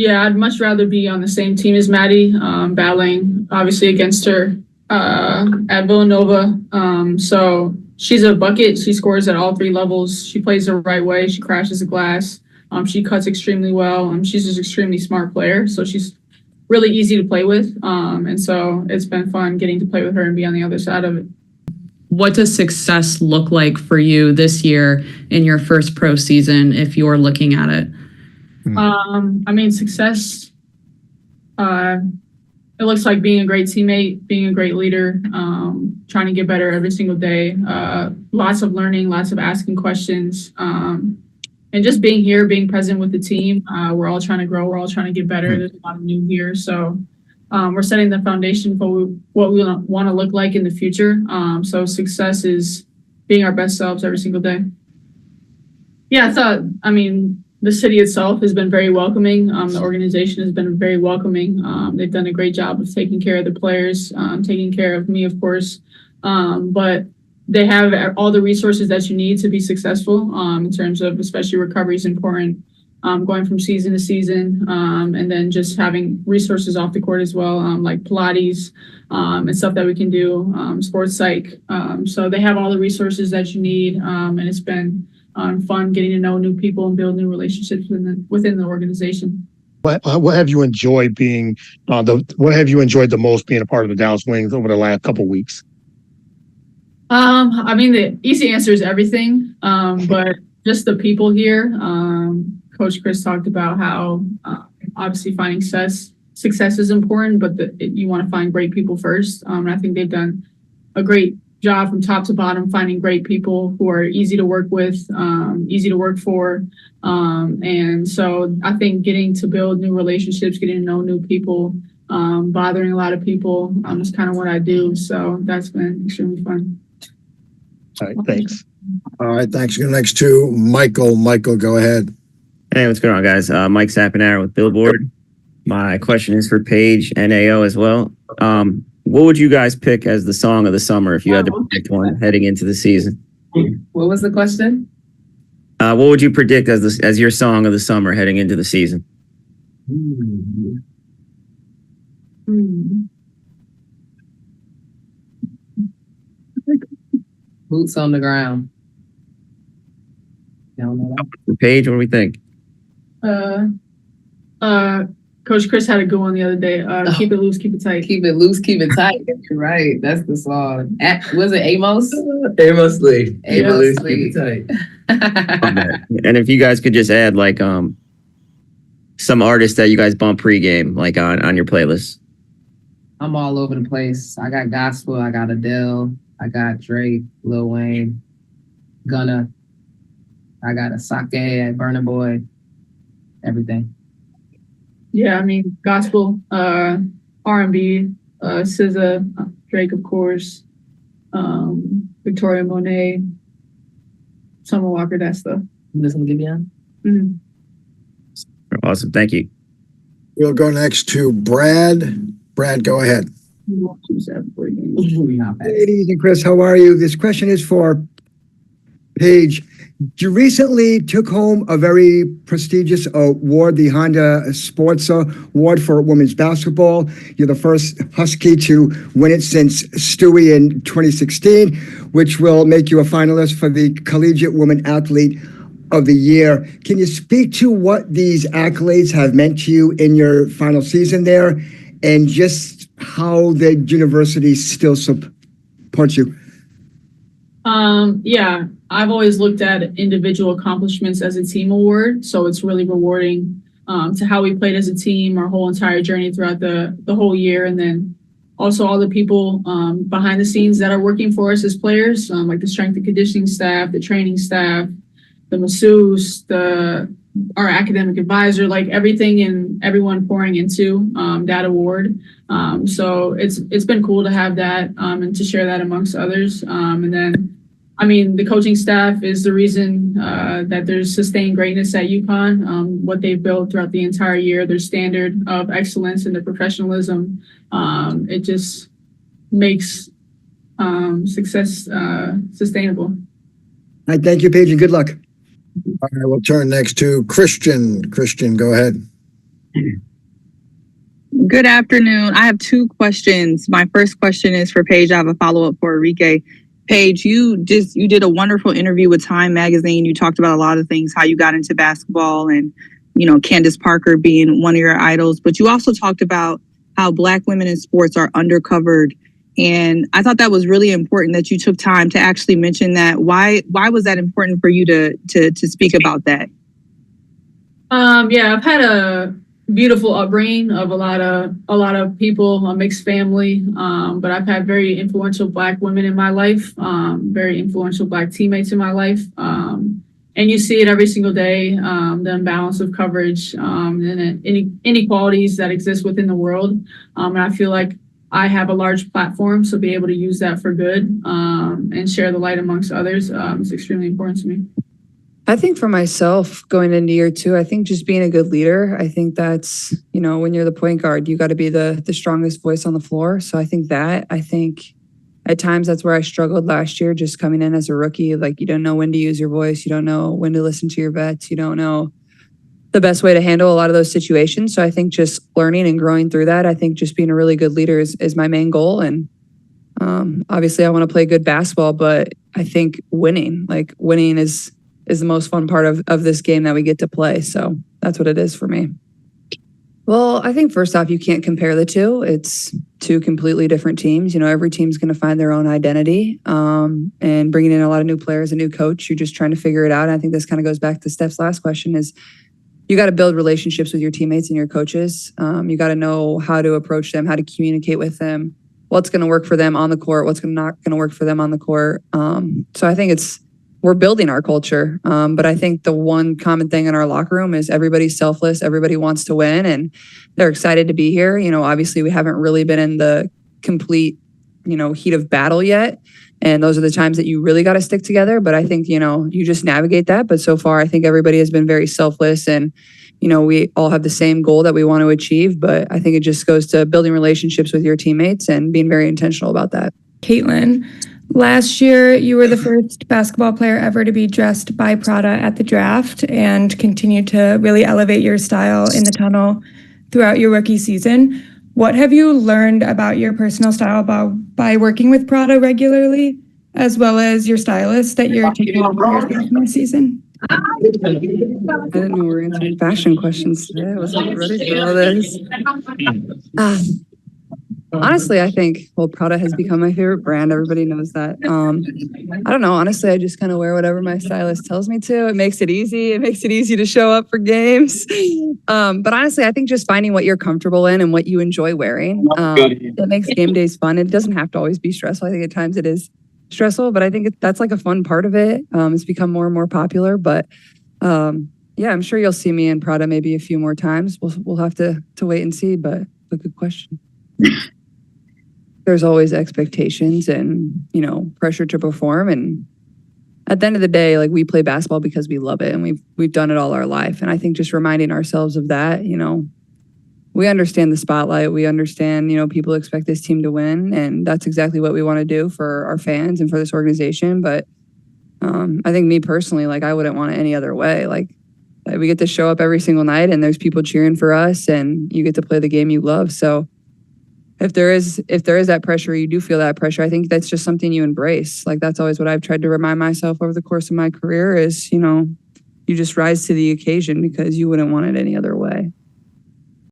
Yeah, I'd much rather be on the same team as Maddie, battling obviously against her at Villanova. So she's a bucket. She scores at all three levels. She plays the right way. She crashes the glass. She cuts extremely well. She's just an extremely smart player. So she's really easy to play with. And so it's been fun getting to play with her and be on the other side of it. What does success look like for you this year in your first pro season if you're looking at it? Success, it looks like being a great teammate, being a great leader, trying to get better every single day, lots of learning, lots of asking questions, and just being here, being present with the team. We're all trying to grow. We're all trying to get better. There's a lot of new here. So we're setting the foundation for what we want to look like in the future. So success is being our best selves every single day. Yeah, the city itself has been very welcoming. The organization has been very welcoming. They've done a great job of taking care of the players, taking care of me, of course. But they have all the resources that you need to be successful in terms of, especially recovery is important, going from season to season, and then just having resources off the court as well, like Pilates and stuff that we can do, sports psych. So they have all the resources that you need, and it's been fun getting to know new people and build new relationships within the organization. What have you enjoyed being what have you enjoyed the most being a part of the Dallas Wings over the last couple of weeks? The easy answer is everything, but just the people here. Coach Chris talked about how obviously finding success is important, but you want to find great people first. And I think they've done a great job from top to bottom, finding great people who are easy to work with, easy to work for. And so I think getting to build new relationships, getting to know new people, bothering a lot of people is kind of what I do. So that's been extremely fun. All right, thanks. All right, thanks. Go next to Michael. Michael, go ahead. Hey, what's going on, guys? Mike Sapanera with Billboard. My question is for Paige and AO as well. What would you guys pick as the song of the summer if you had to predict one heading into the season? What was the question? What would you predict as your song of the summer heading into the season? Boots on the ground. You don't know that? Paige, what do we think? Coach Chris had a good one the other day. Keep it loose, keep it tight. Keep it loose, keep it tight. You're right. That's the song. Was it Amos? Amos Lee. Keep it loose, Lee. keep it tight. And if you guys could just add like some artists that you guys bump pregame, like on your playlist. I'm all over the place. I got gospel, I got Adele, I got Drake, Lil Wayne, Gunna, I got a Sake at Burna Boy, everything. Yeah, gospel, R&B, SZA, Drake, of course, Victoria Monet, Summer Walker, that stuff. You listen to Gibeon? Mm-hmm. Awesome, thank you. We'll go next to Brad. Brad, go ahead. Ladies and Chris, how are you? This question is for Paige. You recently took home a very prestigious award, the Honda Sports Award for women's basketball. You're the first Husky to win it since Stewie in 2016, which will make you a finalist for the Collegiate Woman Athlete of the Year. Can you speak to what these accolades have meant to you in your final season there, and just how the university still supports you? Yeah, I've always looked at individual accomplishments as a team award, so it's really rewarding to how we played as a team, our whole entire journey throughout the whole year, and then also all the people behind the scenes that are working for us as players, like the strength and conditioning staff, the training staff, the masseuse, our academic advisor, like everything and everyone pouring into that award. So it's been cool to have that and to share that amongst others. And then, the coaching staff is the reason that there's sustained greatness at UConn. What they've built throughout the entire year, their standard of excellence and their professionalism, it just makes success sustainable. All right, thank you, Paige, and good luck. All right, we'll turn next to Christian. Christian, go ahead. Good afternoon. I have two questions. My first question is for Paige. I have a follow-up for Enrique. Paige, you did a wonderful interview with Time Magazine. You talked about a lot of things, how you got into basketball and, Candace Parker being one of your idols. But you also talked about how Black women in sports are undercovered. And I thought that was really important that you took time to actually mention that. Why was that important for you to speak about that? Yeah, I've had a beautiful upbringing of a lot of people, a mixed family. But I've had very influential Black women in my life, very influential Black teammates in my life. And you see it every single day, the imbalance of coverage, and the inequalities that exist within the world. And I feel like I have a large platform, so be able to use that for good, and share the light amongst others, is extremely important to me. I think for myself going into year two, I think just being a good leader, I think that's, when you're the point guard, you got to be the strongest voice on the floor. So I think at times that's where I struggled last year, just coming in as a rookie. Like, you don't know when to use your voice. You don't know when to listen to your vets. You don't know the best way to handle a lot of those situations. So I think just learning and growing through that, I think just being a really good leader is my main goal. And obviously I want to play good basketball, but I think winning is the most fun part of this game that we get to play. So that's what it is for me. Well, I think first off, you can't compare the two. It's two completely different teams. Every team's going to find their own identity, and bringing in a lot of new players, a new coach, you're just trying to figure it out. And I think this kind of goes back to Steph's last question is you got to build relationships with your teammates and your coaches. You got to know how to approach them, how to communicate with them, what's going to work for them on the court, what's not going to work for them on the court. So I think we're building our culture. But I think the one common thing in our locker room is everybody's selfless. Everybody wants to win and they're excited to be here. Obviously we haven't really been in the complete, heat of battle yet. And those are the times that you really got to stick together. But I think, you just navigate that. But so far, I think everybody has been very selfless and, we all have the same goal that we want to achieve. But I think it just goes to building relationships with your teammates and being very intentional about that. Caitlin, last year, you were the first basketball player ever to be dressed by Prada at the draft and continue to really elevate your style in the tunnel throughout your rookie season. What have you learned about your personal style by working with Prada regularly, as well as your stylist that you're taking on your sophomore season? I didn't know we were answering fashion questions today. I wasn't ready for all this. Honestly, I think, Prada has become my favorite brand. Everybody knows that. I don't know. Honestly, I just kind of wear whatever my stylist tells me to. It makes it easy. It makes it easy to show up for games. But honestly, I think just finding what you're comfortable in and what you enjoy wearing, it makes game days fun. It doesn't have to always be stressful. I think at times it is stressful, but I think that's like a fun part of it. It's become more and more popular. But yeah, I'm sure you'll see me in Prada maybe a few more times. We'll have to wait and see, but a good question. There's always expectations and, pressure to perform. And at the end of the day, like, we play basketball because we love it and we've done it all our life. And I think just reminding ourselves of that, we understand the spotlight. We understand, people expect this team to win, and that's exactly what we want to do for our fans and for this organization. But I think me personally, like, I wouldn't want it any other way. Like, we get to show up every single night and there's people cheering for us and you get to play the game you love. So if there is that pressure, you do feel that pressure, I think that's just something you embrace. Like, that's always what I've tried to remind myself over the course of my career is, you just rise to the occasion because you wouldn't want it any other way.